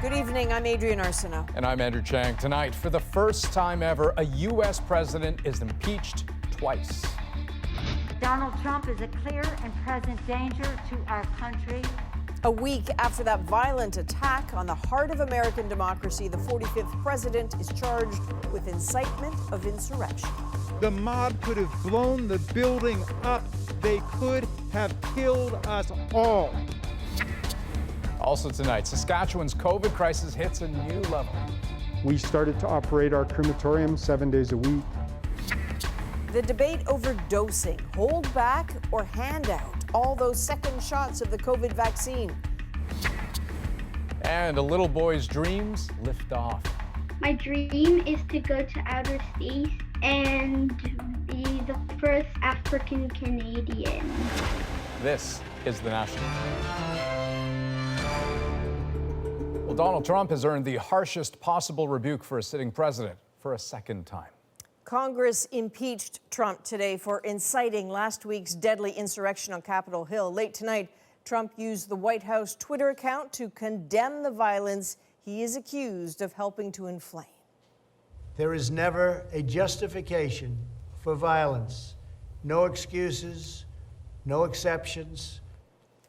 Good evening, I'm Adrian Arsenault. And I'm Andrew Chang. Tonight, for the first time ever, a U.S. president is impeached twice. Donald Trump is a clear and present danger to our country. A week after that violent attack on the heart of American democracy, the 45th president is charged with incitement of insurrection. The mob could have blown the building up. They could have killed us all. Also tonight, Saskatchewan's COVID crisis hits a new level. We started to operate our crematorium 7 days a week. The debate over dosing, hold back or hand out all those second shots of the COVID vaccine. And a little boy's dreams lift off. My dream is to go to outer space and be the first African Canadian. This is The National. Well, Donald Trump has earned the harshest possible rebuke for a sitting president for a second time. Congress impeached Trump today for inciting last week's deadly insurrection on Capitol Hill. Late tonight, Trump used the White House Twitter account to condemn the violence he is accused of helping to inflame. There is never a justification for violence. No excuses, no exceptions.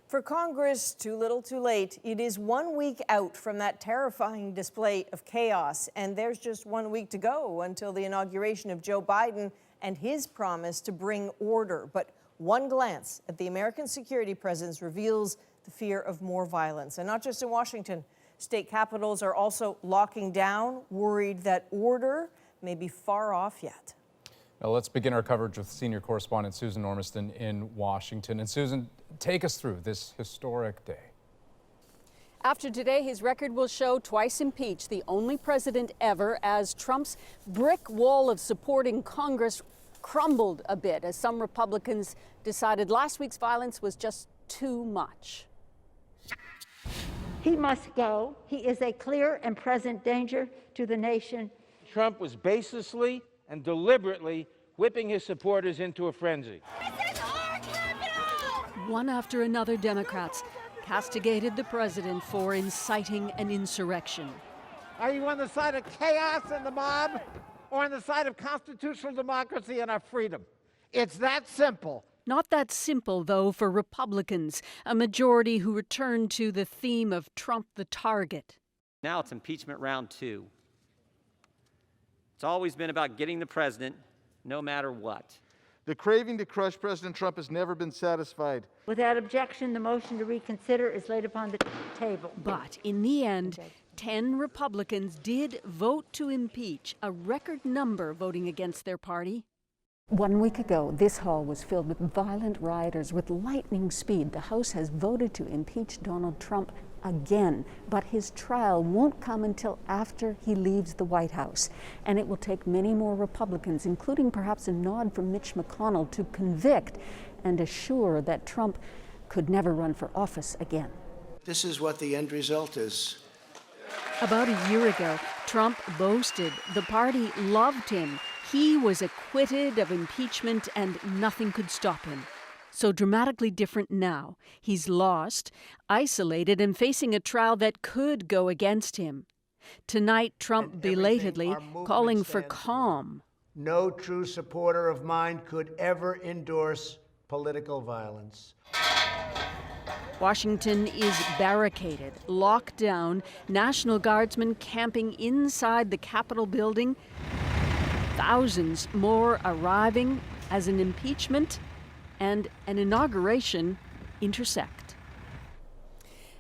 For Congress, too little too late. It is 1 week out from that terrifying display of chaos, and there's just 1 week to go until the inauguration of Joe Biden and his promise to bring order. But one glance at the American security presence reveals the fear of more violence. And not just in Washington. State capitals are also locking down, worried that order may be far off yet. Now let's begin our coverage with senior correspondent Susan Ormiston in Washington. And Susan, take us through this historic day. After today, his record will show twice impeached, the only president ever, as Trump's brick wall of support in Congress crumbled a bit as some Republicans decided last week's violence was just too much. He must go. He is a clear and present danger to the nation. Trump was baselessly and deliberately whipping his supporters into a frenzy. This is our capital! One after another, Democrats castigated the president for inciting an insurrection. Are you on the side of chaos and the mob, or on the side of constitutional democracy and our freedom? It's that simple. Not that simple, though, for Republicans, a majority who returned to the theme of Trump the target. Now it's impeachment round 2. It's always been about getting the president, no matter what. The craving to crush President Trump has never been satisfied. Without objection, the motion to reconsider is laid upon the table. But in the end, 10 Republicans did vote to impeach, a record number voting against their party. 1 week ago, this hall was filled with violent rioters with lightning speed. The House has voted to impeach Donald Trump again, but his trial won't come until after he leaves the White House. And it will take many more Republicans, including perhaps a nod from Mitch McConnell, to convict and assure that Trump could never run for office again. This is what the end result is. About a year ago, Trump boasted the party loved him. He was acquitted of impeachment and nothing could stop him. So dramatically different now. He's lost, isolated, and facing a trial that could go against him. Tonight, Trump belatedly calling for calm. No true supporter of mine could ever endorse political violence. Washington is barricaded, locked down, National Guardsmen camping inside the Capitol building. Thousands more arriving as an impeachment and an inauguration intersect.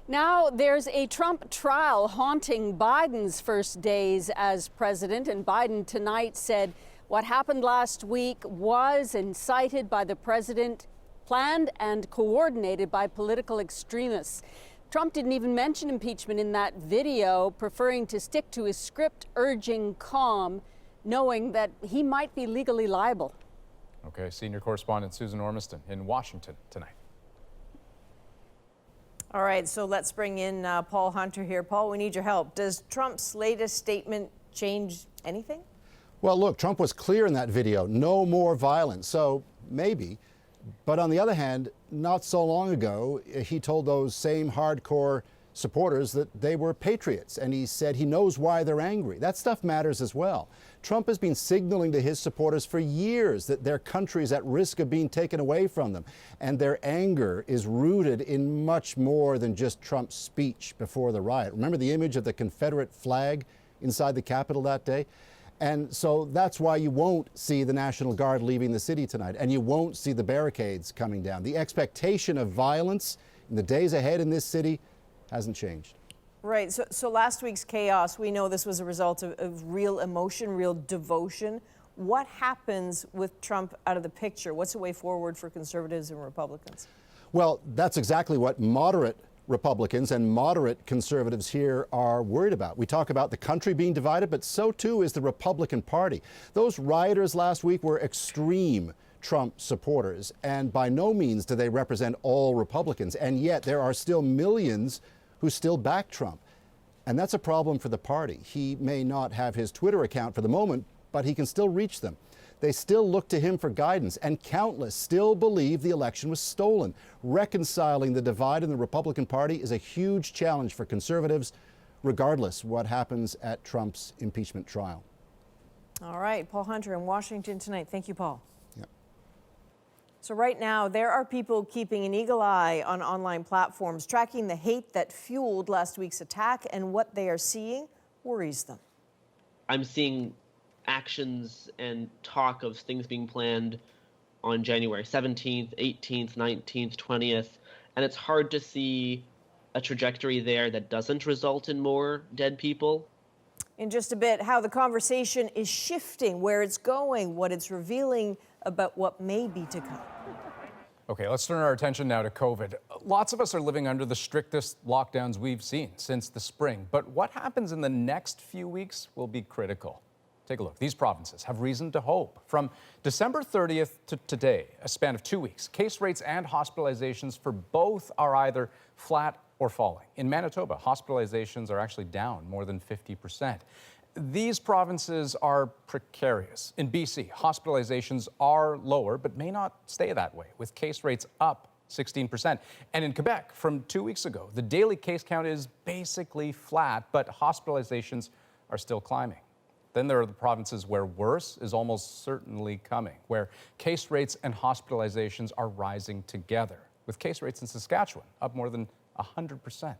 Now there's a Trump trial haunting Biden's first days as president, and Biden tonight said what happened last week was incited by the president, planned and coordinated by political extremists. Trump didn't even mention impeachment in that video, preferring to stick to his script, urging calm, knowing that he might be legally liable. Okay, senior correspondent Susan Ormiston in Washington tonight. All right, so let's bring in Paul Hunter here. Paul, we need your help. Does Trump's latest statement change anything? Well, look, Trump was clear in that video, no more violence, so maybe. But on the other hand, not so long ago, he told those same hardcore supporters that they were patriots, and he said he knows why they're angry. That stuff matters as well. Trump has been signaling to his supporters for years that their country is at risk of being taken away from them, and their anger is rooted in much more than just Trump's speech before the riot. Remember the image of the Confederate flag inside the Capitol that day? And so that's why you won't see the National Guard leaving the city tonight, and you won't see the barricades coming down. The expectation of violence in the days ahead in this city hasn't changed. Right. So last week's chaos, we know this was a result of real emotion, real devotion. What happens with Trump out of the picture? What's the way forward for Conservatives and Republicans? Well, that's exactly what moderate Republicans and moderate Conservatives here are worried about. We talk about the country being divided, but so too is the Republican Party. Those rioters last week were extreme Trump supporters, and by no means do they represent all Republicans. And yet there are still millions who still back Trump. And that's a problem for the party. He may not have his Twitter account for the moment, but he can still reach them. They still look to him for guidance, and countless still believe the election was stolen. Reconciling the divide in the Republican Party is a huge challenge for Conservatives, regardless what happens at Trump's impeachment trial. All right, Paul Hunter in Washington tonight. Thank you, Paul. Yep. So right now, there are people keeping an eagle eye on online platforms, tracking the hate that fueled last week's attack, and what they are seeing worries them. I'm seeing actions and talk of things being planned on January 17th, 18th, 19th, 20th, and it's hard to see a trajectory there that doesn't result in more dead people. In just a bit, how the conversation is shifting, where it's going, what it's revealing about what may be to come. Okay, let's turn our attention now to COVID. Lots of us are living under the strictest lockdowns we've seen since the spring, but what happens in the next few weeks will be critical. Take a look. These provinces have reason to hope. From December 30th to today, a span of 2 weeks, case rates and hospitalizations for both are either flat or falling. In Manitoba, hospitalizations are actually down more than 50%. These provinces are precarious. In BC, hospitalizations are lower, but may not stay that way, with case rates up 16%. And in Quebec, from 2 weeks ago, the daily case count is basically flat, but hospitalizations are still climbing. Then there are the provinces where worse is almost certainly coming, where case rates and hospitalizations are rising together, with case rates in Saskatchewan up more than 100%.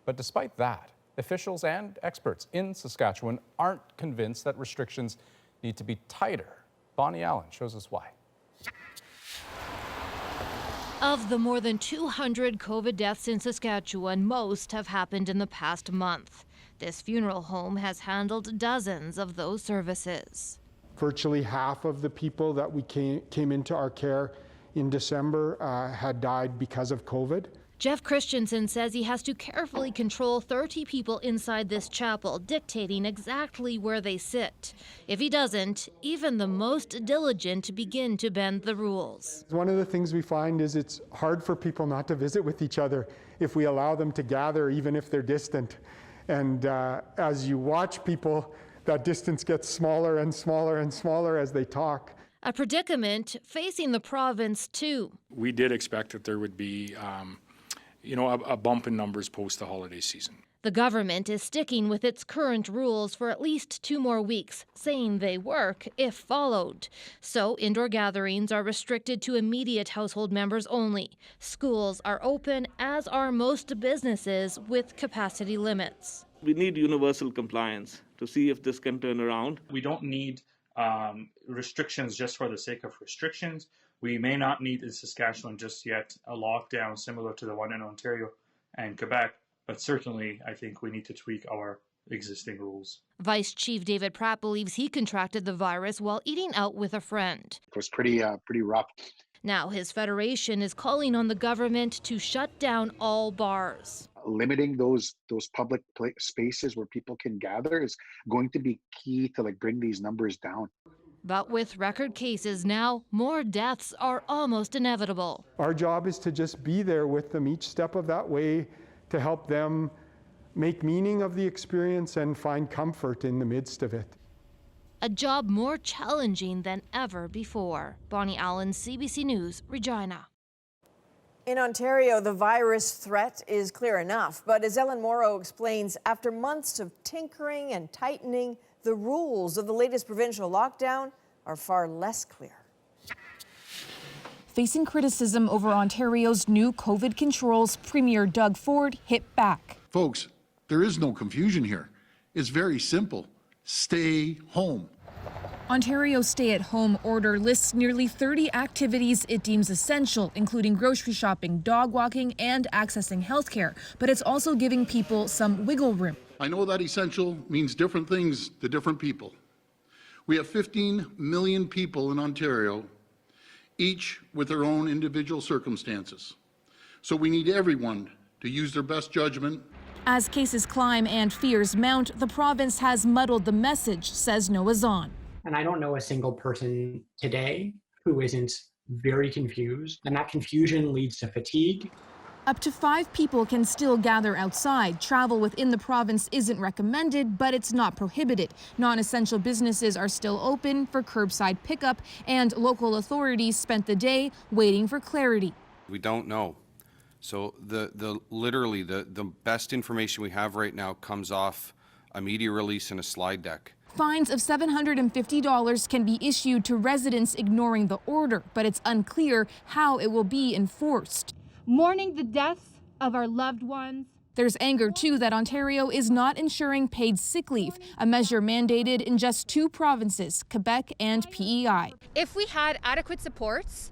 But despite that, officials and experts in Saskatchewan aren't convinced that restrictions need to be tighter. Bonnie Allen shows us why. Of the more than 200 COVID deaths in Saskatchewan, most have happened in the past month. This funeral home has handled dozens of those services. Virtually half of the people that we came into our care in December had died because of COVID. Jeff Christensen says he has to carefully control 30 people inside this chapel, dictating exactly where they sit. If he doesn't, even the most diligent begin to bend the rules. One of the things we find is it's hard for people not to visit with each other if we allow them to gather, even if they're distant. And as you watch people, that distance gets smaller and smaller and smaller as they talk. A predicament facing the province, too. We did expect that there would be a bump in numbers post the holiday season. The government is sticking with its current rules for at least 2 more weeks, saying they work if followed. So indoor gatherings are restricted to immediate household members only. Schools are open, as are most businesses, with capacity limits. We need universal compliance to see if this can turn around. We don't need restrictions just for the sake of restrictions. We may not need in Saskatchewan just yet a lockdown similar to the one in Ontario and Quebec, but certainly I think we need to tweak our existing rules. Vice Chief David Pratt believes he contracted the virus while eating out with a friend. It was pretty rough. Now his federation is calling on the government to shut down all bars. Limiting those public spaces where people can gather is going to be key to bring these numbers down. But with record cases now, more deaths are almost inevitable. Our job is to just be there with them each step of that way to help them make meaning of the experience and find comfort in the midst of it. A job more challenging than ever before. Bonnie Allen, CBC News, Regina. In Ontario, the virus threat is clear enough, but as Ellen Morrow explains, after months of tinkering and tightening, the rules of the latest provincial lockdown are far less clear. Facing criticism over Ontario's new COVID controls, Premier Doug Ford hit back. Folks, there is no confusion here. It's very simple. Stay home. Ontario's stay-at-home order lists nearly 30 activities it deems essential, including grocery shopping, dog walking, and accessing healthcare. But it's also giving people some wiggle room. I know that essential means different things to different people. We have 15 million people in Ontario, each with their own individual circumstances. So we need everyone to use their best judgment. As cases climb and fears mount, the province has muddled the message, says Noah Zahn. And I don't know a single person today who isn't very confused, and that confusion leads to fatigue. Up to 5 people can still gather outside. Travel within the province isn't recommended, but it's not prohibited. Non-essential businesses are still open for curbside pickup, and local authorities spent the day waiting for clarity. We don't know. So literally the best information we have right now comes off a media release and a slide deck. Fines of $750 can be issued to residents ignoring the order, but it's unclear how it will be enforced. Mourning the deaths of our loved ones. There's anger, too, that Ontario is not ensuring paid sick leave, a measure mandated in just 2 provinces, Quebec and PEI. If we had adequate supports,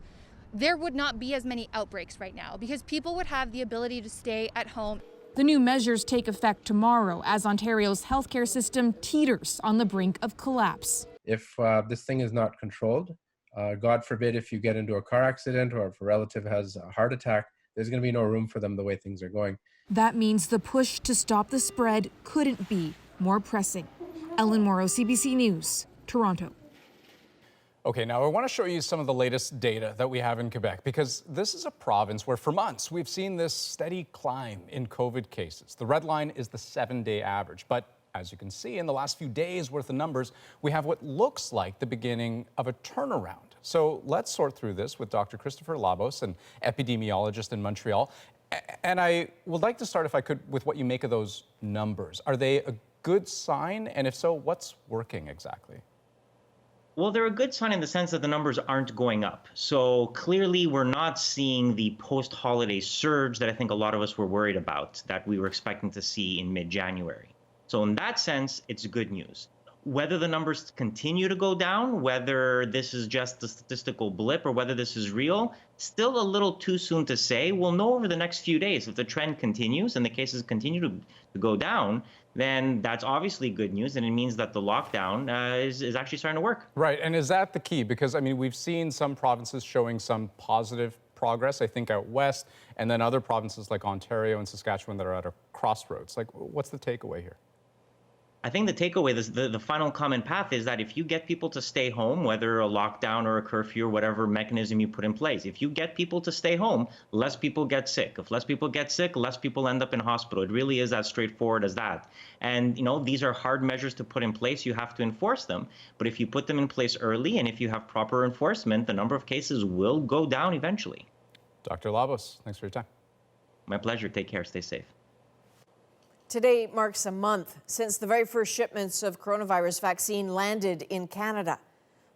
there would not be as many outbreaks right now because people would have the ability to stay at home. The new measures take effect tomorrow as Ontario's healthcare system teeters on the brink of collapse. If this thing is not controlled, God forbid if you get into a car accident or if a relative has a heart attack, there's going to be no room for them the way things are going. That means the push to stop the spread couldn't be more pressing. Ellen Morrow, CBC News, Toronto. Okay, now I want to show you some of the latest data that we have in Quebec, because this is a province where for months we've seen this steady climb in COVID cases. The red line is the 7-day average, but as you can see, in the last few days worth of numbers, we have what looks like the beginning of a turnaround. So let's sort through this with Dr. Christopher Labos, an epidemiologist in Montreal. And I would like to start, if I could, with what you make of those numbers. Are they a good sign? And if so, what's working exactly? Well, they're a good sign in the sense that the numbers aren't going up. So clearly, we're not seeing the post-holiday surge that I think a lot of us were worried about, that we were expecting to see in mid-January. So in that sense, it's good news. Whether the numbers continue to go down, whether this is just a statistical blip or whether this is real, still a little too soon to say. We'll know over the next few days. If the trend continues and the cases continue to go down, then that's obviously good news, and it means that the lockdown is actually starting to work. Right, and is that the key? Because, I mean, we've seen some provinces showing some positive progress, I think out west, and then other provinces like Ontario and Saskatchewan that are at a crossroads. Like, what's the takeaway here? I think the takeaway, the final common path is that if you get people to stay home, whether a lockdown or a curfew or whatever mechanism you put in place, if you get people to stay home, less people get sick. If less people get sick, less people end up in hospital. It really is as straightforward as that. And, you know, these are hard measures to put in place. You have to enforce them. But if you put them in place early and if you have proper enforcement, the number of cases will go down eventually. Dr. Labos, thanks for your time. My pleasure. Take care. Stay safe. Today marks a month since the very first shipments of coronavirus vaccine landed in Canada.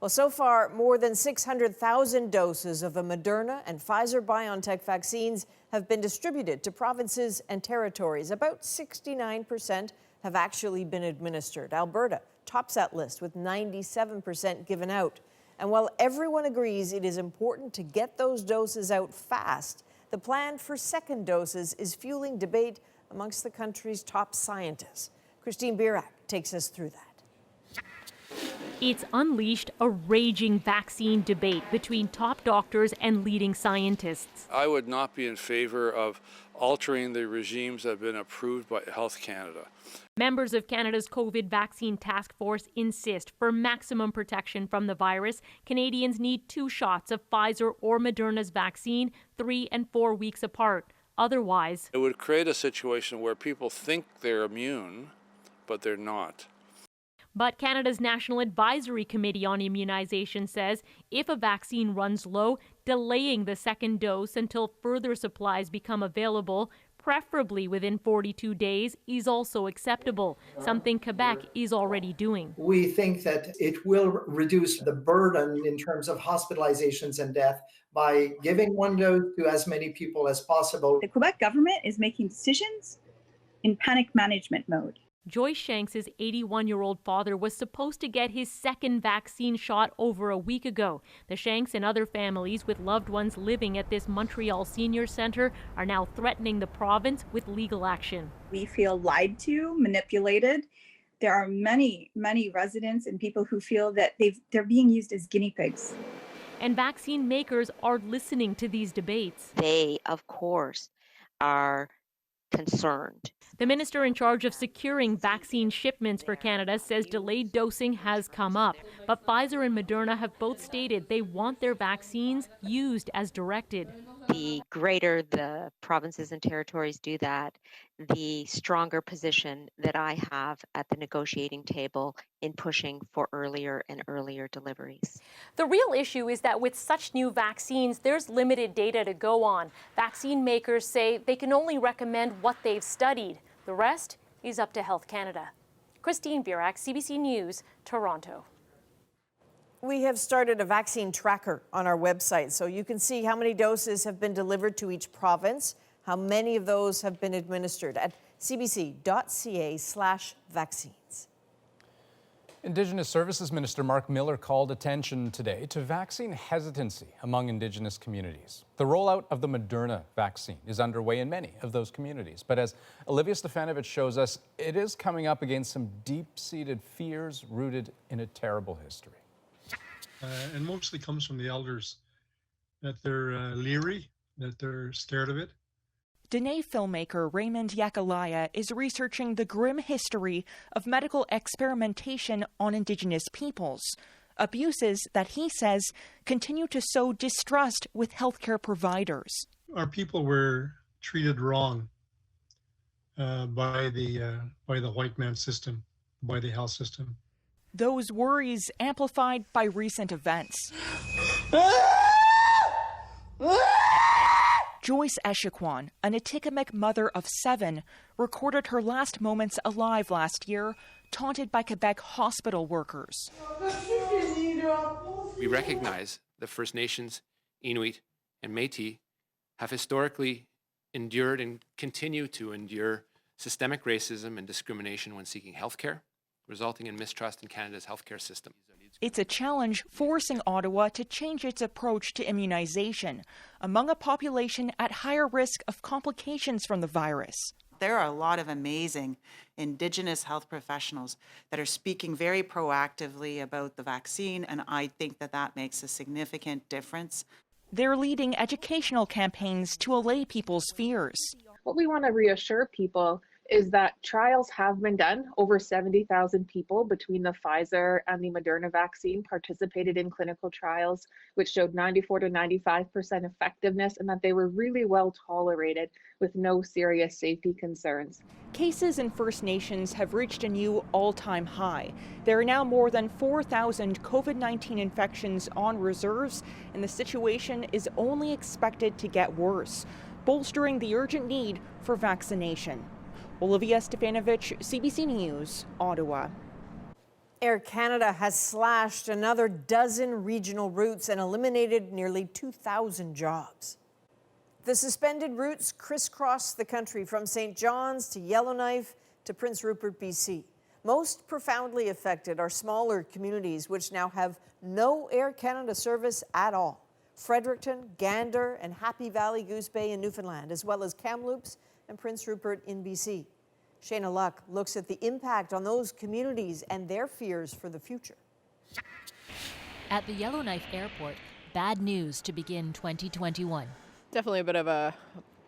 Well, so far, more than 600,000 doses of the Moderna and Pfizer-BioNTech vaccines have been distributed to provinces and territories. About 69% have actually been administered. Alberta tops that list with 97% given out. And while everyone agrees it is important to get those doses out fast, the plan for second doses is fueling debate amongst the country's top scientists. Christine Birak takes us through that. It's unleashed a raging vaccine debate between top doctors and leading scientists. I would not be in favor of altering the regimes that have been approved by Health Canada. Members of Canada's COVID vaccine task force insist for maximum protection from the virus, Canadians need 2 shots of Pfizer or Moderna's vaccine 3 and 4 weeks apart. Otherwise, it would create a situation where people think they're immune, but they're not. But Canada's National Advisory Committee on Immunization says if a vaccine runs low, delaying the second dose until further supplies become available, preferably within 42 days, is also acceptable, something Quebec is already doing. We think that it will reduce the burden in terms of hospitalizations and death by giving one dose to as many people as possible. The Quebec government is making decisions in panic management mode. Joyce Shanks' 81-year-old father was supposed to get his second vaccine shot over a week ago. The Shanks and other families with loved ones living at this Montreal Senior Centre are now threatening the province with legal action. We feel lied to, manipulated. There are many, many residents and people who feel that they're being used as guinea pigs. And vaccine makers are listening to these debates. They, of course, are concerned. The minister in charge of securing vaccine shipments for Canada says delayed dosing has come up, but Pfizer and Moderna have both stated they want their vaccines used as directed. The greater the provinces and territories do that, the stronger position that I have at the negotiating table in pushing for earlier and earlier deliveries. The real issue is that with such new vaccines, there's limited data to go on. Vaccine makers say they can only recommend what they've studied. The rest is up to Health Canada. Christine Burak, CBC News, Toronto. We have started a vaccine tracker on our website, so you can see how many doses have been delivered to each province, how many of those have been administered at cbc.ca/vaccines. Indigenous Services Minister Mark Miller called attention today to vaccine hesitancy among Indigenous communities. The rollout of the Moderna vaccine is underway in many of those communities. But as Olivia Stefanovic shows us, it is coming up against some deep-seated fears rooted in a terrible history. And mostly comes from the elders, that they're leery, that they're scared of it. Dene filmmaker Raymond Yakalaya is researching the grim history of medical experimentation on Indigenous peoples, abuses that he says continue to sow distrust with healthcare providers. Our people were treated wrong by the white man system, by the health system. Those worries amplified by recent events. Joyce Echequan, an Atikamekw mother of 7, recorded her last moments alive last year, taunted by Quebec hospital workers. We recognize that First Nations, Inuit, and Métis have historically endured and continue to endure systemic racism and discrimination when seeking health care, resulting in mistrust in Canada's healthcare system. It's a challenge forcing Ottawa to change its approach to immunization among a population at higher risk of complications from the virus. There are a lot of amazing Indigenous health professionals that are speaking very proactively about the vaccine, and I think that makes a significant difference. They're leading educational campaigns to allay people's fears. What we want to reassure people is that trials have been done. Over 70,000 people between the Pfizer and the Moderna vaccine participated in clinical trials, which showed 94 to 95% effectiveness, and that they were really well tolerated with no serious safety concerns. Cases in First Nations have reached a new all-time high. There are now more than 4,000 COVID-19 infections on reserves, and the situation is only expected to get worse, bolstering the urgent need for vaccination. Olivia Stefanovic, CBC News, Ottawa. Air Canada has slashed another dozen regional routes and eliminated nearly 2,000 jobs. The suspended routes crisscross the country from St. John's to Yellowknife to Prince Rupert, BC. Most profoundly affected are smaller communities which now have no Air Canada service at all. Fredericton, Gander, and Happy Valley Goose Bay in Newfoundland, as well as Kamloops and Prince Rupert in BC. Shayna Luck looks at the impact on those communities and their fears for the future. At the Yellowknife Airport, bad news to begin 2021. Definitely a bit of a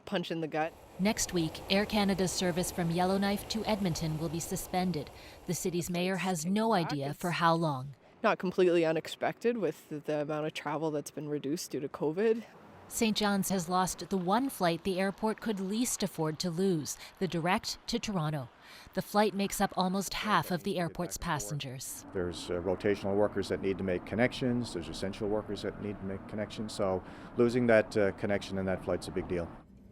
punch in the gut. Next week, Air Canada's service from Yellowknife to Edmonton will be suspended. The city's mayor has no idea for how long. Not completely unexpected with the amount of travel that's been reduced due to COVID. St. John's has lost the one flight the airport could least afford to lose, the direct to Toronto. The flight makes up almost half of the airport's passengers. There's rotational workers that need to make connections. There's essential workers that need to make connections. So losing that connection in that flight's a big deal.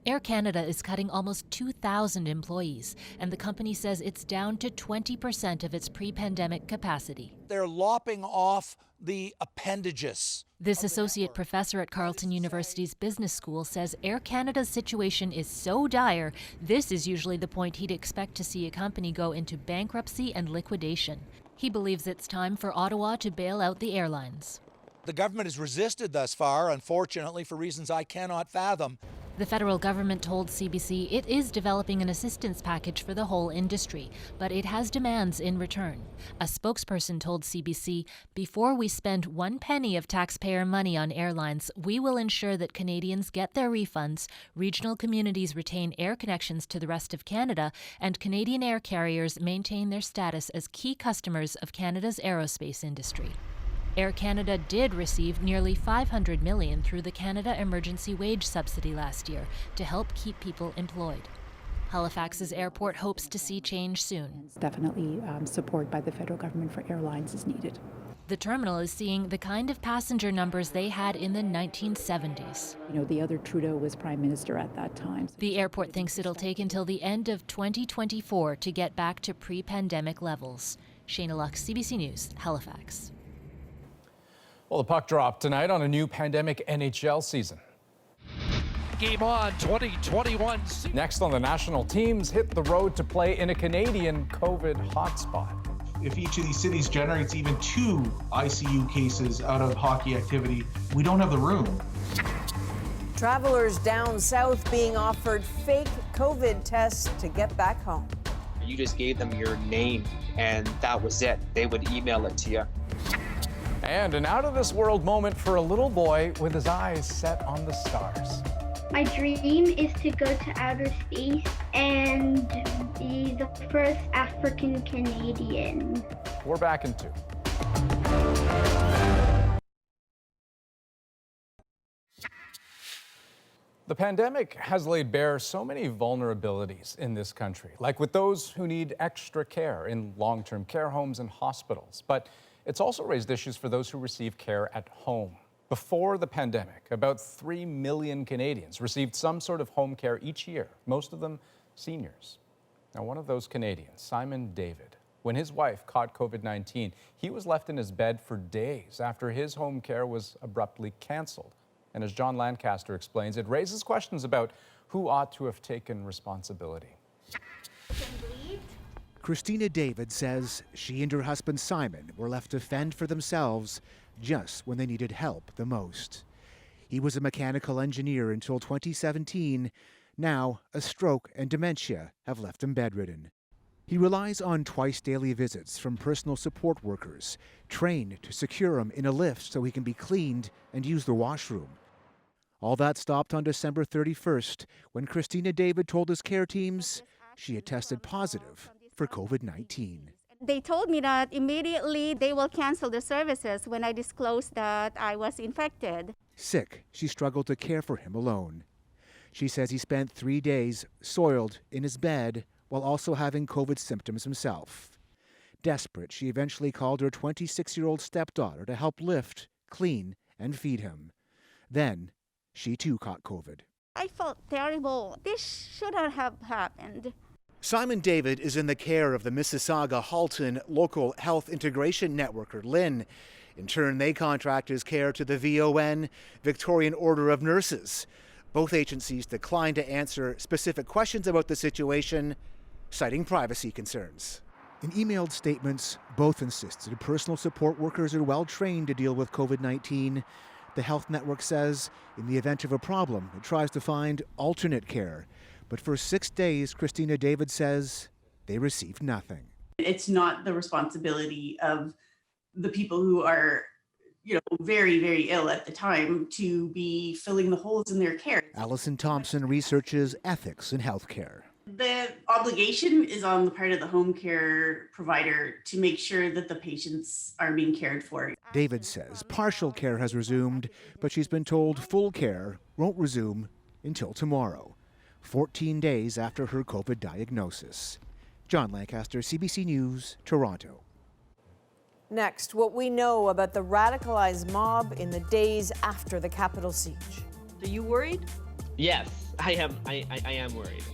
Air Canada is cutting almost 2,000 employees, and the company says it's down to 20% of its pre-pandemic capacity. They're lopping off the appendages. This associate professor at Carleton University's Business School says Air Canada's situation is so dire, this is usually the point he'd expect to see a company go into bankruptcy and liquidation. He believes it's time for Ottawa to bail out the airlines. The government has resisted thus far, unfortunately, for reasons I cannot fathom. The federal government told CBC it is developing an assistance package for the whole industry, but it has demands in return. A spokesperson told CBC, "Before we spend one penny of taxpayer money on airlines, we will ensure that Canadians get their refunds, regional communities retain air connections to the rest of Canada, and Canadian air carriers maintain their status as key customers of Canada's aerospace industry." Air Canada did receive nearly $500 million through the Canada Emergency Wage Subsidy last year to help keep people employed. Halifax's airport hopes to see change soon. Definitely support by the federal government for airlines is needed. The terminal is seeing the kind of passenger numbers they had in the 1970s. You know, the other Trudeau was prime minister at that time. The airport thinks it'll take until the end of 2024 to get back to pre-pandemic levels. Shayna Luck, CBC News, Halifax. Well, the puck dropped tonight on a new pandemic NHL season. Game on, 2021. Next on the national teams hit the road to play in a Canadian COVID hotspot. If each of these cities generates even 2 ICU cases out of hockey activity, we don't have the room. Travelers down south being offered fake COVID tests to get back home. You just gave them your name and that was it. They would email it to you. And an out-of-this-world moment for a little boy with his eyes set on the stars. My dream is to go to outer space and be the first African Canadian. We're back in 2. The pandemic has laid bare so many vulnerabilities in this country, like with those who need extra care in long-term care homes and hospitals. But it's also raised issues for those who receive care at home. Before the pandemic, about 3 million Canadians received some sort of home care each year, most of them seniors. Now, one of those Canadians, Simon David, when his wife caught COVID-19, he was left in his bed for days after his home care was abruptly canceled. And as John Lancaster explains, it raises questions about who ought to have taken responsibility. Christina David says she and her husband Simon were left to fend for themselves just when they needed help the most. He was a mechanical engineer until 2017. Now, a stroke and dementia have left him bedridden. He relies on twice daily visits from personal support workers, trained to secure him in a lift so he can be cleaned and use the washroom. All that stopped on December 31st when Christina David told his care teams she had tested positive for COVID-19. They told me that immediately they will cancel the services when I disclosed that I was infected. Sick, she struggled to care for him alone. She says he spent 3 days soiled in his bed while also having COVID symptoms himself. Desperate, she eventually called her 26-year-old stepdaughter to help lift, clean, and feed him. Then, she too caught COVID. I felt terrible. This shouldn't have happened. Simon David is in the care of the Mississauga-Halton Local Health Integration Network, or LHIN. In turn, they contract his care to the VON, Victorian Order of Nurses. Both agencies declined to answer specific questions about the situation, citing privacy concerns. In emailed statements, both insisted personal support workers are well trained to deal with COVID-19. The health network says in the event of a problem, it tries to find alternate care. But for 6 days, Christina David says they received nothing. It's not the responsibility of the people who are, very, very ill at the time to be filling the holes in their care. Alison Thompson researches ethics in healthcare. The obligation is on the part of the home care provider to make sure that the patients are being cared for. David says partial care has resumed, but she's been told full care won't resume until tomorrow, 14 days after her COVID diagnosis. John Lancaster, CBC News, Toronto. Next, what we know about the radicalized mob in the days after the Capitol siege. Are you worried? Yes, I am. I am worried.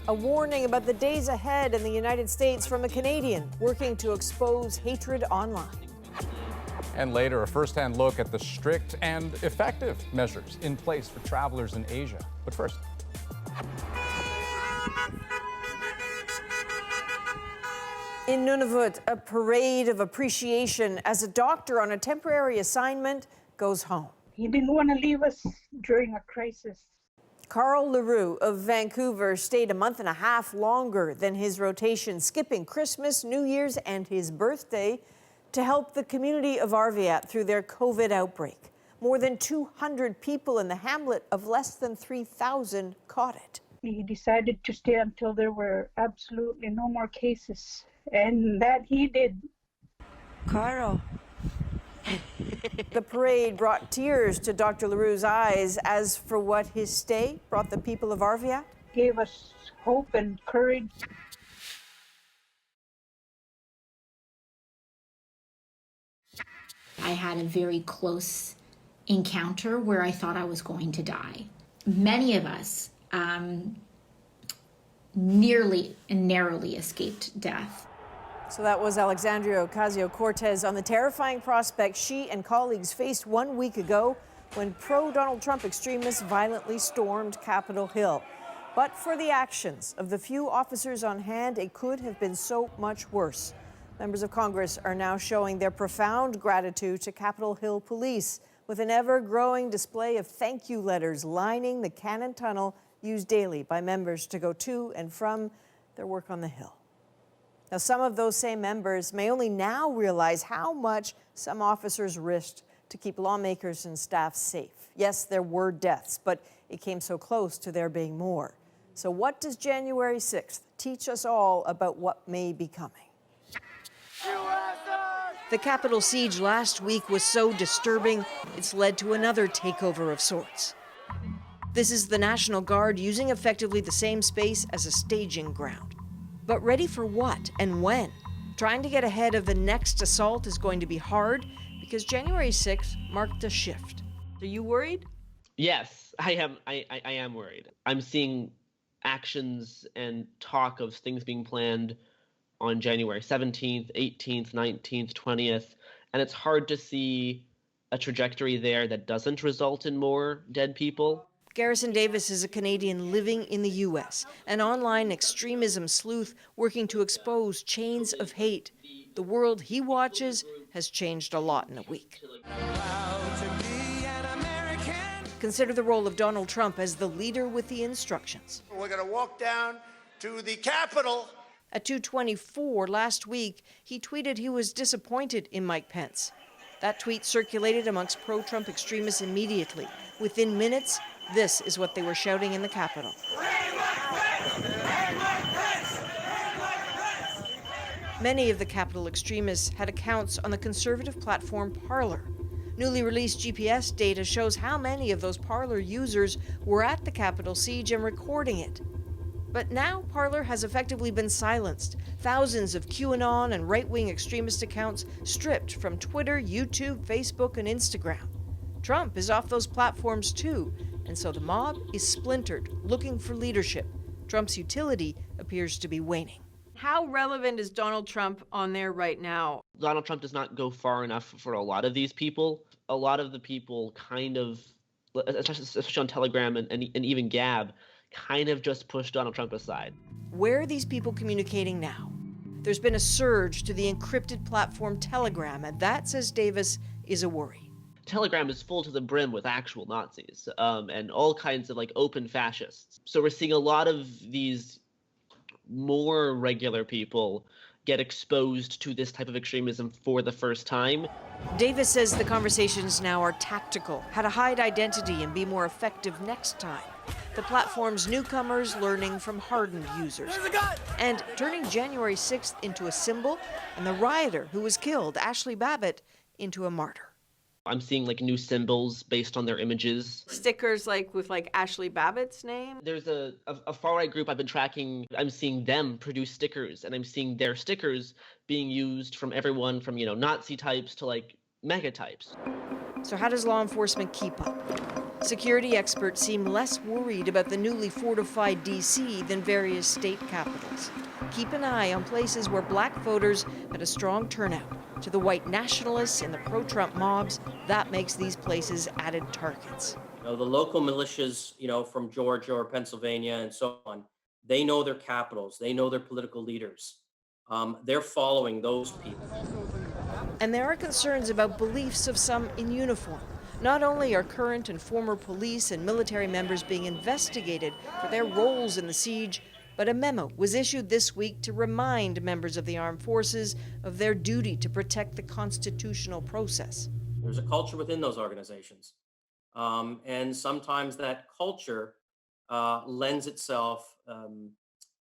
A warning about the days ahead in the United States from a Canadian working to expose hatred online. And later, a first-hand look at the strict and effective measures in place for travelers in Asia. But first. In Nunavut, a parade of appreciation as a doctor on a temporary assignment goes home. He didn't want to leave us during a crisis. Carl Leroux of Vancouver stayed a month and a half longer than his rotation, skipping Christmas, New Year's, and his birthday to help the community of Arviat through their COVID outbreak. More than 200 people in the hamlet of less than 3,000 caught it. He decided to stay until there were absolutely no more cases, and that he did. Carl. The parade brought tears to Dr. Leroux's eyes. As for what his stay brought the people of Arviat, Gave us hope and courage. I had a very close encounter where I thought I was going to die. Many of us nearly and narrowly escaped death. So that was Alexandria Ocasio-Cortez on the terrifying prospect she and colleagues faced 1 week ago when pro-Donald Trump extremists violently stormed Capitol Hill. But for the actions of the few officers on hand, it could have been so much worse. Members of Congress are now showing their profound gratitude to Capitol Hill police with an ever-growing display of thank you letters lining the Cannon Tunnel used daily by members to go to and from their work on the Hill. Now, some of those same members may only now realize how much some officers risked to keep lawmakers and staff safe. Yes, there were deaths, but it came so close to there being more. So what does January 6th teach us all about what may be coming? The Capitol siege last week was so disturbing, it's led to another takeover of sorts. This is the National Guard using effectively the same space as a staging ground. But ready for what and when? Trying to get ahead of the next assault is going to be hard because January 6th marked a shift. Are you worried? Yes, I am. I am worried. I'm seeing actions and talk of things being planned on January 17th, 18th, 19th, 20th, and it's hard to see a trajectory there that doesn't result in more dead people. Garrison Davis is a Canadian living in the U.S., an online extremism sleuth working to expose chains of hate. The world he watches has changed a lot in a week. Consider the role of Donald Trump as the leader with the instructions. We're going to walk down to the Capitol. At 2:24 last week, he tweeted he was disappointed in Mike Pence. That tweet circulated amongst pro-Trump extremists immediately. Within minutes, this is what they were shouting in the Capitol. Many of the Capitol extremists had accounts on the conservative platform Parler. Newly released GPS data shows how many of those Parler users were at the Capitol siege and recording it. But now Parler has effectively been silenced. Thousands of QAnon and right-wing extremist accounts stripped from Twitter, YouTube, Facebook, and Instagram. Trump is off those platforms too, and so the mob is splintered, looking for leadership. Trump's utility appears to be waning. How relevant is Donald Trump on there right now? Donald Trump does not go far enough for a lot of these people. A lot of the people kind of, especially on Telegram and even Gab, kind of just push Donald Trump aside. Where are these people communicating now? There's been a surge to the encrypted platform Telegram, and that, says Davis, is a worry. Telegram is full to the brim with actual Nazis and all kinds of open fascists. So we're seeing a lot of these more regular people get exposed to this type of extremism for the first time. Davis says the conversations now are tactical, how to hide identity and be more effective next time. the platform's newcomers learning from hardened users, and turning January 6th into a symbol, and the rioter who was killed, Ashley Babbitt, into a martyr. I'm seeing like new symbols based on their images. Stickers with Ashley Babbitt's name. There's a far-right group I've been tracking. I'm seeing them produce stickers, and I'm seeing their stickers being used from everyone from, Nazi types to mega types. So how does law enforcement keep up? Security experts seem less worried about the newly fortified D.C. than various state capitals. Keep an eye on places where black voters had a strong turnout. To the white nationalists and the pro-Trump mobs, that makes these places added targets. The local militias, from Georgia or Pennsylvania and so on, they know their capitals, they know their political leaders. They're following those people. And there are concerns about beliefs of some in uniform. Not only are current and former police and military members being investigated for their roles in the siege, but a memo was issued this week to remind members of the armed forces of their duty to protect the constitutional process. There's a culture within those organizations. And sometimes that culture lends itself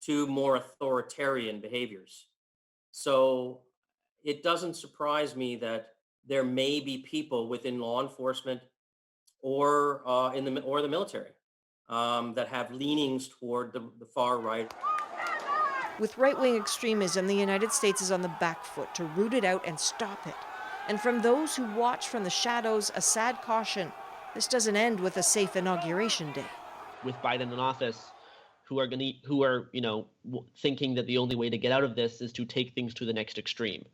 to more authoritarian behaviors. So it doesn't surprise me that there may be people within law enforcement or the military that have leanings toward the far right. With right-wing extremism, the United States is on the back foot to root it out and stop it. And from those who watch from the shadows, a sad caution: this doesn't end with a safe inauguration day. With Biden in office, who are thinking that the only way to get out of this is to take things to the next extreme.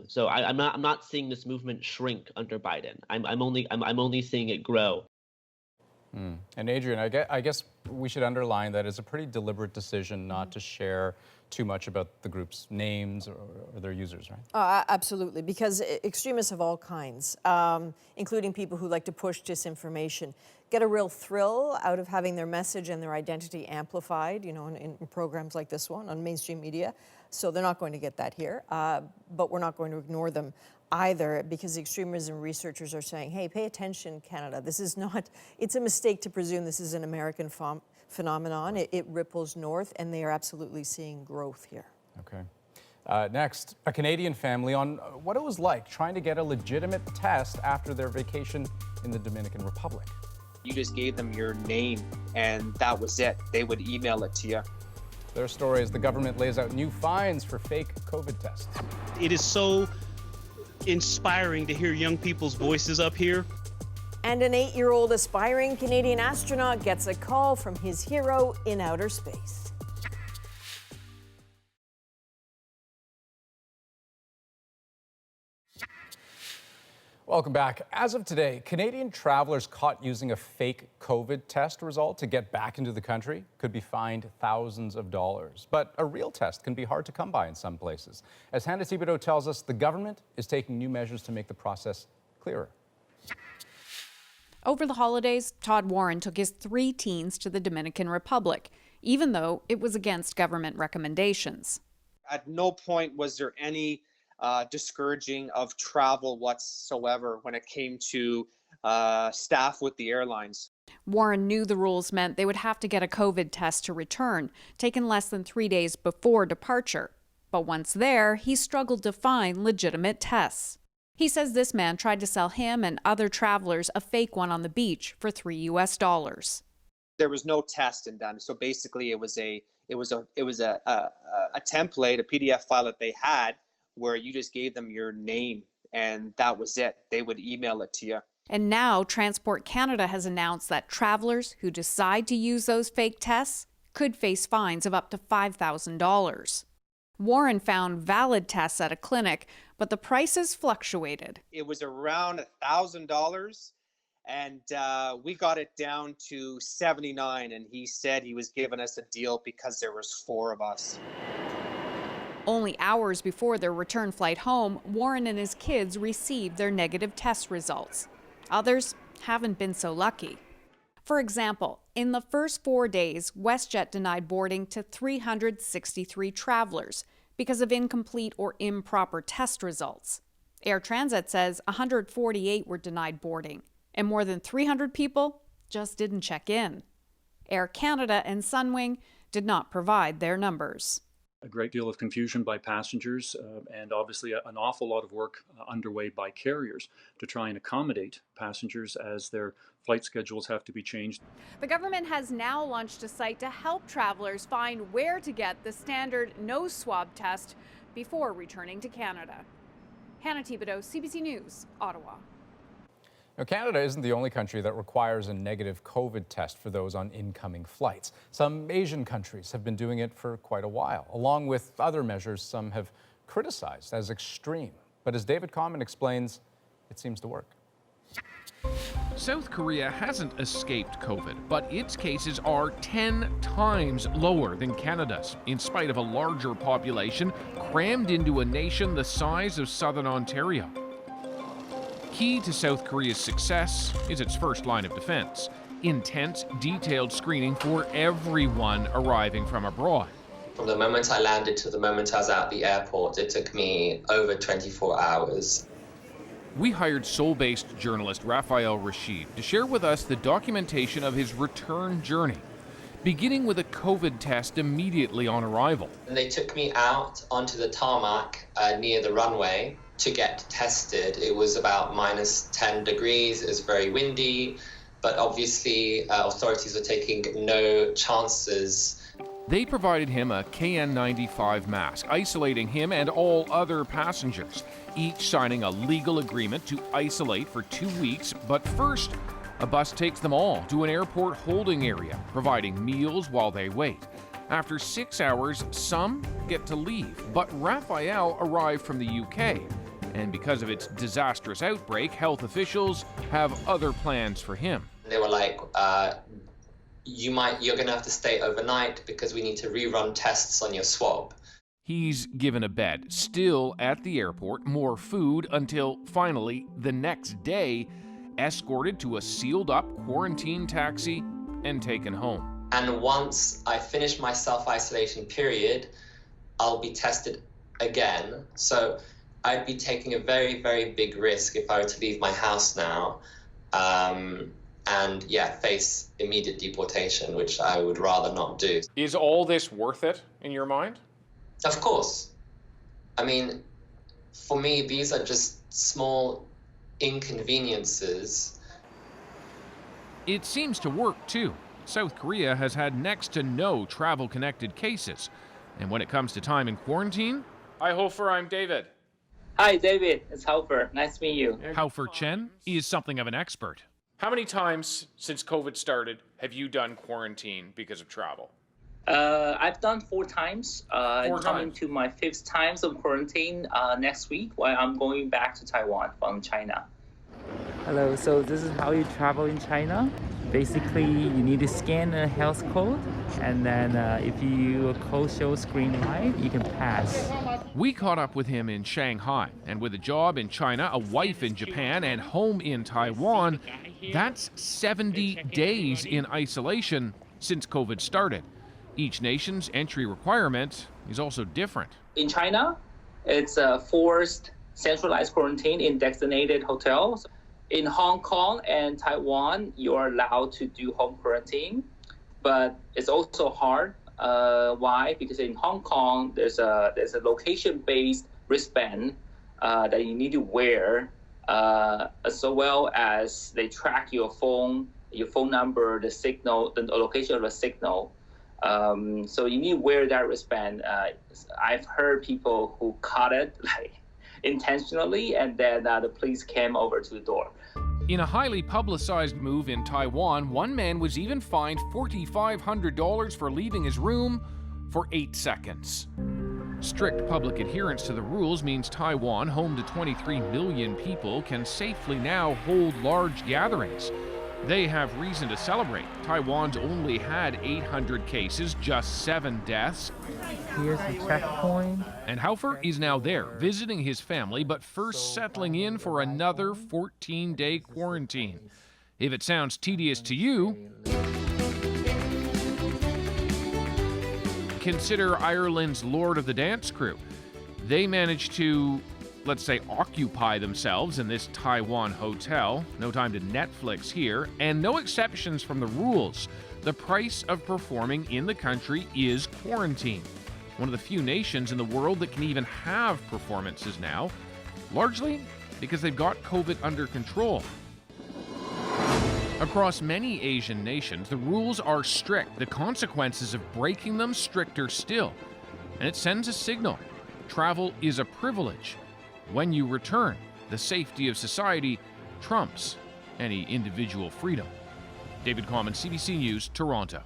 So I'm not seeing this movement shrink under Biden. I'm only seeing it grow. And Adrian, I guess we should underline that it's a pretty deliberate decision not to share too much about the group's names or their users, right? Absolutely, because extremists of all kinds, including people who like to push disinformation, get a real thrill out of having their message and their identity amplified, in programs like this one on mainstream media. So they're not going to get that here, but we're not going to ignore them either, because extremism researchers are saying, hey, pay attention, Canada. This is not, it's a mistake to presume this is an American phenomenon. It ripples north, and they are absolutely seeing growth here. Okay. Next, a Canadian family on what it was like trying to get a legitimate test after their vacation in the Dominican Republic. You just gave them your name, and that was it. They would email it to you. Their story is the government lays out new fines for fake COVID tests. It is so inspiring to hear young people's voices up here. And an 8-year-old aspiring Canadian astronaut gets a call from his hero in outer space. Welcome back. As of today, Canadian travelers caught using a fake COVID test result to get back into the country could be fined thousands of dollars. But a real test can be hard to come by in some places. As Hannah Thibodeau tells us, the government is taking new measures to make the process clearer. Over the holidays, Todd Warren took his 3 teens to the Dominican Republic, even though it was against government recommendations. At no point was there any discouraging of travel whatsoever when it came to staff with the airlines. Warren knew the rules meant they would have to get a COVID test to return, taken less than 3 days before departure. But once there, he struggled to find legitimate tests. He says this man tried to sell him and other travelers a fake one on the beach for $3 US. There was no testing done, so basically it was a template, a PDF file that they had, where you just gave them your name and that was it. They would email it to you. And now Transport Canada has announced that travelers who decide to use those fake tests could face fines of up to $5,000. Warren found valid tests at a clinic, but the prices fluctuated. It was around $1,000, and we got it down to $79, and he said he was giving us a deal because there was 4 of us. Only hours before their return flight home, Warren and his kids received their negative test results. Others haven't been so lucky. For example, in the first 4 days, WestJet denied boarding to 363 travelers because of incomplete or improper test results. Air Transat says 148 were denied boarding, and more than 300 people just didn't check in. Air Canada and Sunwing did not provide their numbers. A great deal of confusion by passengers and obviously an awful lot of work underway by carriers to try and accommodate passengers as their flight schedules have to be changed. The government has now launched a site to help travelers find where to get the standard nose swab test before returning to Canada. Hannah Thibodeau, CBC News, Ottawa. Now, Canada isn't the only country that requires a negative COVID test for those on incoming flights. Some Asian countries have been doing it for quite a while, along with other measures some have criticized as extreme. But as David Common explains, it seems to work. South Korea hasn't escaped COVID, but its cases are 10 times lower than Canada's, in spite of a larger population crammed into a nation the size of southern Ontario. Key to South Korea's success is its first line of defense: intense, detailed screening for everyone arriving from abroad. From the moment I landed to the moment I was at the airport, it took me over 24 hours. We hired Seoul-based journalist Raphael Rashid to share with us the documentation of his return journey, beginning with a COVID test immediately on arrival. And they took me out onto the tarmac near the runway to get tested. It was about minus 10 degrees, it was very windy, but obviously authorities were taking no chances. They provided him a KN95 mask, isolating him and all other passengers, each signing a legal agreement to isolate for 2 weeks. But first, a bus takes them all to an airport holding area, providing meals while they wait. After 6 hours, some get to leave, but Raphael arrived from the UK. And because of its disastrous outbreak, health officials have other plans for him. They were like, you're gonna have to stay overnight because we need to rerun tests on your swab. He's given a bed, still at the airport, more food, until finally, the next day, escorted to a sealed-up quarantine taxi and taken home. And once I finish my self-isolation period, I'll be tested again. So I'd be taking a very, very big risk if I were to leave my house now and face immediate deportation, which I would rather not do. Is all this worth it in your mind? Of course. I mean, for me, these are just small inconveniences. It seems to work too. South Korea has had next to no travel-connected cases. And when it comes to time in quarantine... Hi, Hofer, I'm David. Hi, David. It's Hofer. Nice to meet you. Hofer Chen is something of an expert. How many times since COVID started have you done quarantine because of travel? I've done 4 times. I'm coming to my 5th time of quarantine next week while I'm going back to Taiwan from China. Hello, so this is how you travel in China. Basically, you need to scan a health code, and then if your code shows green light, you can pass. We caught up with him in Shanghai, and with a job in China, a wife in Japan, and home in Taiwan, that's 70 days in isolation since COVID started. Each nation's entry requirement is also different. In China, it's a forced centralized quarantine in designated hotels. In Hong Kong and Taiwan, you're allowed to do home quarantine, but it's also hard. Why? Because in Hong Kong, there's a location-based wristband that you need to wear, as well as they track your phone number, the signal, the location of the signal. So you need to wear that wristband. I've heard people who caught it intentionally, and then the police came over to the door. In a highly publicized move in Taiwan, one man was even fined $4,500 for leaving his room for 8 seconds. Strict public adherence to the rules means Taiwan, home to 23 million people, can safely now hold large gatherings. They have reason to celebrate. Taiwan's only had 800 cases, just 7 deaths. Here's the checkpoint. And Hofer is now there, visiting his family, but first settling in for another 14-day quarantine. If it sounds tedious to you, consider Ireland's Lord of the Dance crew. They managed to, let's say, occupy themselves in this Taiwan hotel. No time to Netflix here, and no exceptions from the rules. The price of performing in the country is quarantine. One of the few nations in the world that can even have performances now, largely because they've got COVID under control. Across many Asian nations, the rules are strict, the consequences of breaking them stricter still. And it sends a signal. Travel is a privilege. When you return, the safety of society trumps any individual freedom. David Common, CBC News, Toronto.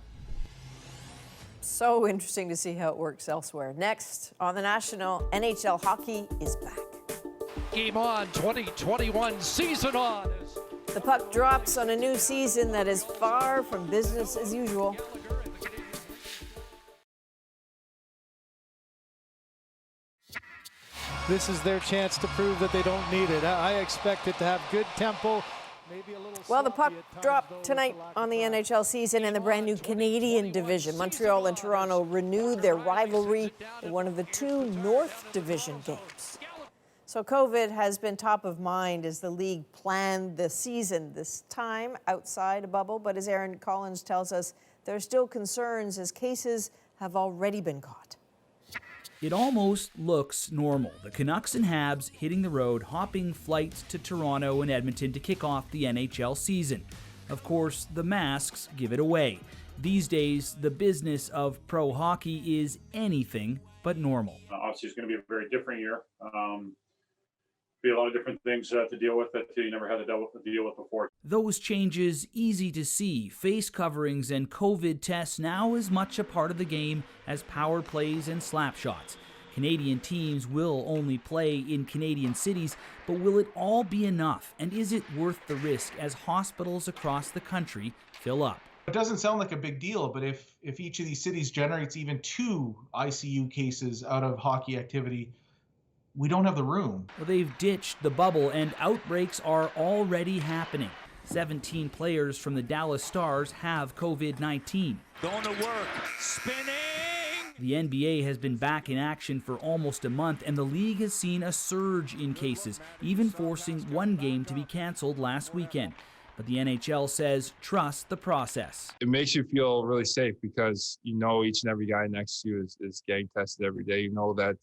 So interesting to see how it works elsewhere. Next, on the National, NHL hockey is back. Game on, 2021 season on. The puck drops on a new season that is far from business as usual. This is their chance to prove that they don't need it. I expect it to have good tempo. Well, the puck dropped tonight on the NHL season in the brand new Canadian division. Montreal and Toronto renewed their rivalry in one of the two North Division games. So COVID has been top of mind as the league planned the season, this time outside a bubble. But as Aaron Collins tells us, there are still concerns as cases have already been caught. It almost looks normal. The Canucks and Habs hitting the road, hopping flights to Toronto and Edmonton to kick off the NHL season. Of course, the masks give it away. These days, the business of pro hockey is anything but normal. Obviously, it's going to be a very different year. Be a lot of different things to deal with that you never had to deal with before. Those changes easy to see. Face coverings and COVID tests now as much a part of the game as power plays and slap shots. Canadian teams will only play in Canadian cities, but will it all be enough? And is it worth the risk as hospitals across the country fill up? It doesn't sound like a big deal, but if each of these cities generates even 2 ICU cases out of hockey activity, we don't have the room. Well, they've ditched the bubble and outbreaks are already happening. 17 players from the Dallas Stars have COVID-19. Going to work, spinning! The NBA has been back in action for almost a month, and the league has seen a surge in cases, even forcing one game to be canceled last weekend. But the NHL says trust the process. It makes you feel really safe because you know each and every guy next to you is getting tested every day. You know that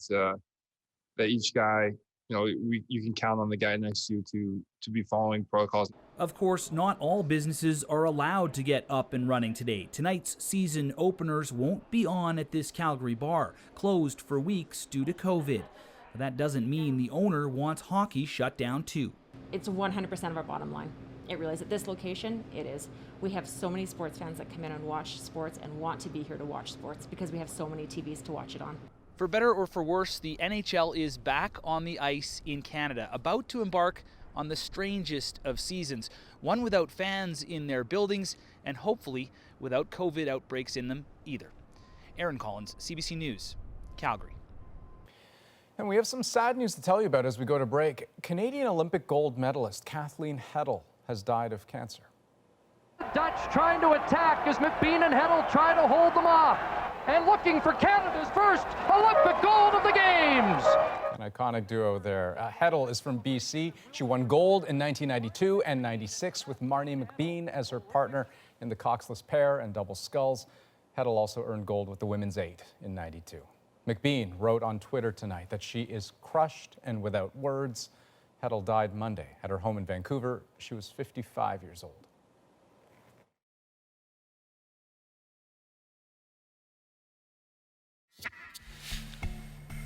each guy, you can count on the guy next to you to be following protocols. Of course, not all businesses are allowed to get up and running today. Tonight's season openers won't be on at this Calgary bar, closed for weeks due to COVID. But that doesn't mean the owner wants hockey shut down too. It's 100% of our bottom line. It really is. At this location, it is. We have so many sports fans that come in and watch sports and want to be here to watch sports because we have so many TVs to watch it on. For better or for worse, the NHL is back on the ice in Canada, about to embark on the strangest of seasons, one without fans in their buildings and hopefully without COVID outbreaks in them either. Aaron Collins, CBC News, Calgary. And we have some sad news to tell you about as we go to break. Canadian Olympic gold medalist Kathleen Heddle has died of cancer. Dutch trying to attack as McBean and Heddle try to hold them off. And looking for Canada's first Olympic gold of the Games. An iconic duo there. Heddle is from BC. She won gold in 1992 and 96 with Marnie McBean as her partner in the coxless pair and double sculls. Heddle also earned gold with the women's 8 in 92. McBean wrote on Twitter tonight that she is crushed and without words. Heddle died Monday at her home in Vancouver. She was 55 years old.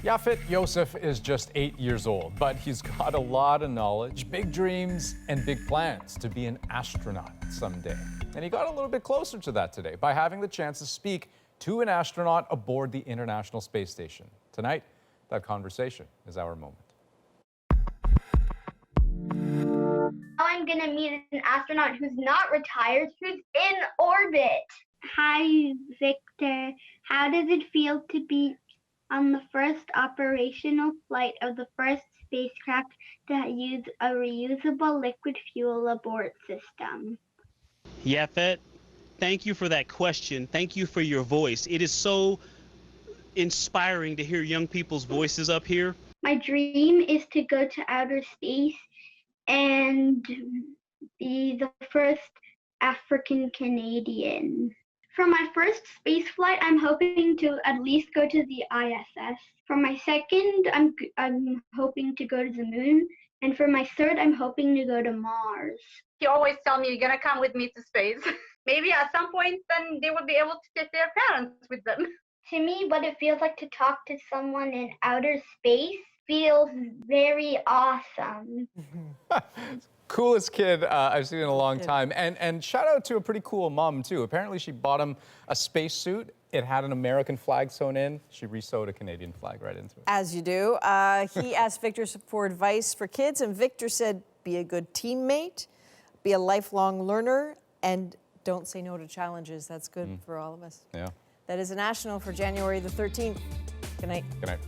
Yafit Yosef is just 8 years old, but he's got a lot of knowledge, big dreams, and big plans to be an astronaut someday. And he got a little bit closer to that today by having the chance to speak to an astronaut aboard the International Space Station. Tonight, that conversation is our moment. Now I'm going to meet an astronaut who's not retired, who's in orbit. Hi, Victor. How does it feel to be on the first operational flight of the first spacecraft to use a reusable liquid fuel abort system? Yafet, thank you for that question. Thank you for your voice. It is so inspiring to hear young people's voices up here. My dream is to go to outer space and be the first African Canadian. For my first space flight, I'm hoping to at least go to the ISS. For my second, I'm hoping to go to the moon. And for my third, I'm hoping to go to Mars. He always tell me, you're gonna come with me to space. Maybe at some point then they will be able to take their parents with them. To me, what it feels like to talk to someone in outer space feels very awesome. Coolest kid I've seen in a long time. And shout out to a pretty cool mom, too. Apparently, she bought him a spacesuit. It had an American flag sewn in. She re-sewed a Canadian flag right into it. As you do. He asked Victor for advice for kids, and Victor said, be a good teammate, be a lifelong learner, and don't say no to challenges. That's good for all of us. Yeah. That is a national for January the 13th. Good night. Good night.